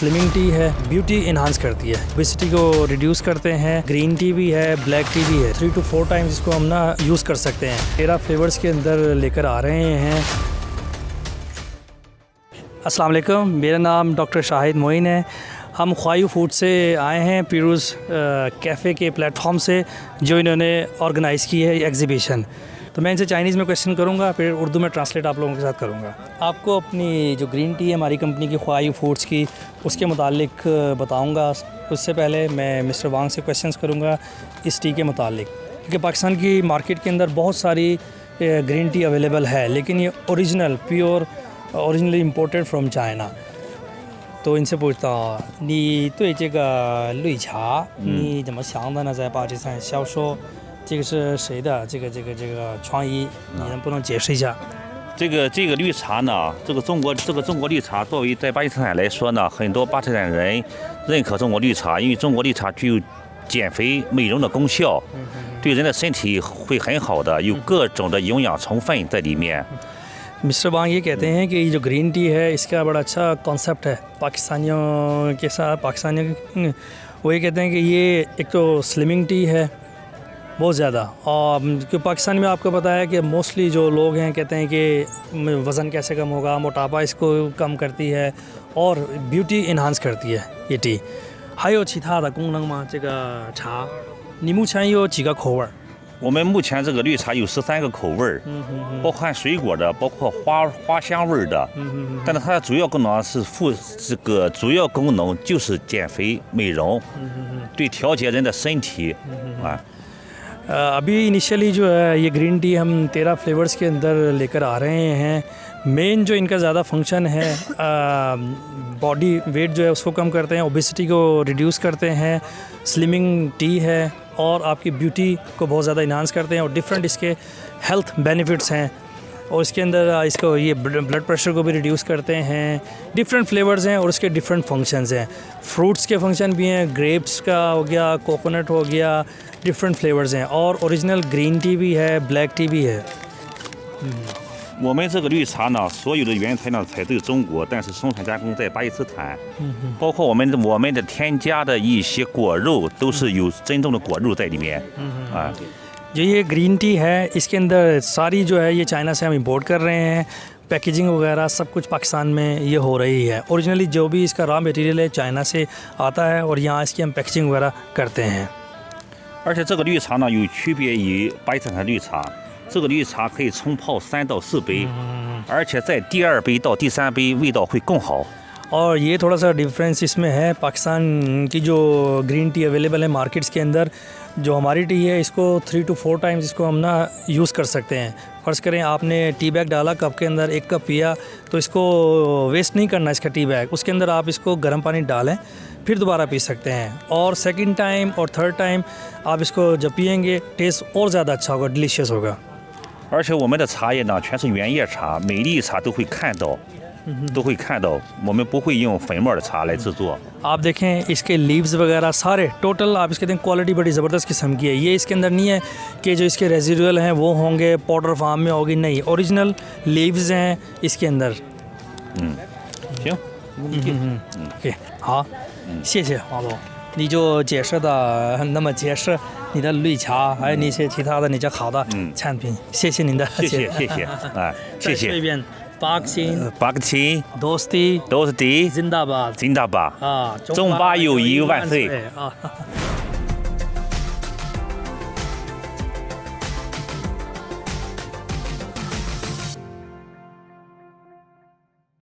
Slimming T है, beauty enhance करती है, ओबेसिटी को रिड्यूस करते हैं। ग्रीन टी भी है, ब्लैक टी भी है। 3 to 4 टाइम्स इसको हम ना यूज़ कर सकते हैं। 13 फ्लेवर्स के अंदर लेकर आ रहे हैं। अस्सलाम वालेकुम, मेरा नाम डॉक्टर शाहिद मोइन है। हम ख्वायू फूड से आए हैं, पीरूज़ कैफ़े के प्लेटफॉर्म से, जो इन्होंने ऑर्गेनाइज़ की है एग्ज़िबिशन। तो मैं इनसे चाइनीज़ में क्वेश्चन करूंगा, फिर उर्दू में ट्रांसलेट आप लोगों के साथ करूंगा। आपको अपनी जो ग्रीन टी है हमारी कंपनी की ख्वायू फूड्स की, उसके मुतालिक बताऊंगा। उससे पहले मैं मिस्टर वांग से क्वेश्चंस करूंगा इस टी के मुतालिक, क्योंकि पाकिस्तान की मार्केट के अंदर बहुत सारी ग्रीन टी अवेलेबल है, लेकिन ये ओरिजिनली इम्पोर्टेड फ्रॉम चाइना। तो इनसे पूछता हूँ, नी对这个绿茶你怎么想的呢？在巴基斯坦销售，这个是谁的这个创意？你能不能解释一下？这个绿茶呢，这个中国绿茶作为在巴基斯坦来说呢，很多巴基斯坦人认可中国绿茶，因为中国绿茶具有减肥美容的功效，对人的身体会很好的，有各种的营养成分在里面。मिस्टर वांग ये कहते हैं कि ये जो ग्रीन टी है इसका बड़ा अच्छा कॉन्सेप्ट है पाकिस्तानियों के साथ। वो ये कहते हैं कि ये एक तो स्लिमिंग टी है बहुत ज़्यादा, और क्योंकि पाकिस्तान में आपको पता है कि मोस्टली जो लोग हैं कहते हैं कि वज़न कैसे कम होगा, मोटापा इसको कम करती है और ब्यूटी इन्हांस करती है ये टी। 还有其他的功能吗？这个茶，你目前有几个口味？我们目前这个绿茶有13个口味儿，包含水果的，包括花香味的，但是它的主要功能是主要功能就是减肥美容，对调节人的身体啊。अभी इनिशियली जो है ये ग्रीन टी हम 13 फ्लेवर्स के अंदर लेकर आ रहे हैं। मेन जो इनका ज़्यादा फंक्शन है, बॉडी वेट जो है उसको कम करते हैं, ओबेसिटी को रिड्यूस करते हैं, स्लिमिंग टी है और आपकी ब्यूटी को बहुत ज़्यादा इन्हांस करते हैं, और डिफरेंट इसके हेल्थ बेनिफिट्स हैं। और इसके अंदर इसको ये ब्लड प्रेशर को भी रिड्यूस करते हैं। डिफरेंट फ्लेवर्स हैं और उसके डिफरेंट फंक्शंस हैं। फ्रूट्स के फंक्शन भी हैं, ग्रेप्स का हो गया, कोकोनट हो गया, डिफरेंट फ्लेवर्स हैं। और ओरिजिनल ग्रीन टी भी है, ब्लैक टी भी है।我们这个绿茶呢，所有的原材料采自中国，但是生产加工在巴基斯坦，包括我们的添加的一些果肉都是有真正的果肉在里面啊。जो ये ग्रीन टी है इसके अंदर सारी जो है ये चाइना से हम इंपोर्ट कर रहे हैं। पैकेजिंग वगैरह सब कुछ पाकिस्तान में ये हो रही है। ओरिजिनली जो भी इसका रॉ मटेरियल है चाइना से आता है और यहाँ इसकी हम पैकेजिंग वगैरह करते हैं। 而且这个绿茶呢有区别于巴基斯坦绿茶，这个绿茶可以冲泡3到4杯，而且在第2杯到第3杯味道会更好。और ये थोड़ा सा डिफरेंस इसमें है, पाकिस्तान की जो ग्रीन टी अवेलेबल है मार्केट्स के अंदर, जो हमारी टी है इसको 3 to 4 टाइम्स इसको हम ना यूज़ कर सकते हैं। फ़र्ज़ करें आपने टी बैग डाला कप के अंदर, 1 कप पिया, तो इसको वेस्ट नहीं करना इसका टी बैग, उसके अंदर आप इसको गर्म पानी डालें फिर दोबारा पी सकते हैं। और सेकंड टाइम और थर्ड टाइम आप इसको जब पियेंगे टेस्ट और ज़्यादा अच्छा होगा, डिलीशियस होगा। 而且我们的茶叶呢全是原叶茶，每粒茶都会看到，我们不会用粉末的茶来制作。 आप देखें इसके लीव्स वगैरह सारे टोटल आप इसके देखें, क्वालिटी बड़ी ज़बरदस्त किस्म की है। ये इसके अंदर नहीं है कि जो इसके रेजिडुअल हैं वो होंगे पाउडर फार्म में होगी, नहीं, ओरिजिनल लीव्स हैं इसके अंदर। 行，OK， 好，谢谢王总，你就解释的那么解释你的绿茶还有那些其他的那些好的产品，谢谢您的，谢谢，哎，谢谢。再说一遍，巴克钦，巴克钦，दोस्ती， जिंदाबाद， जिंदाबाद， जिंदाबाद 啊，中巴友谊万岁啊。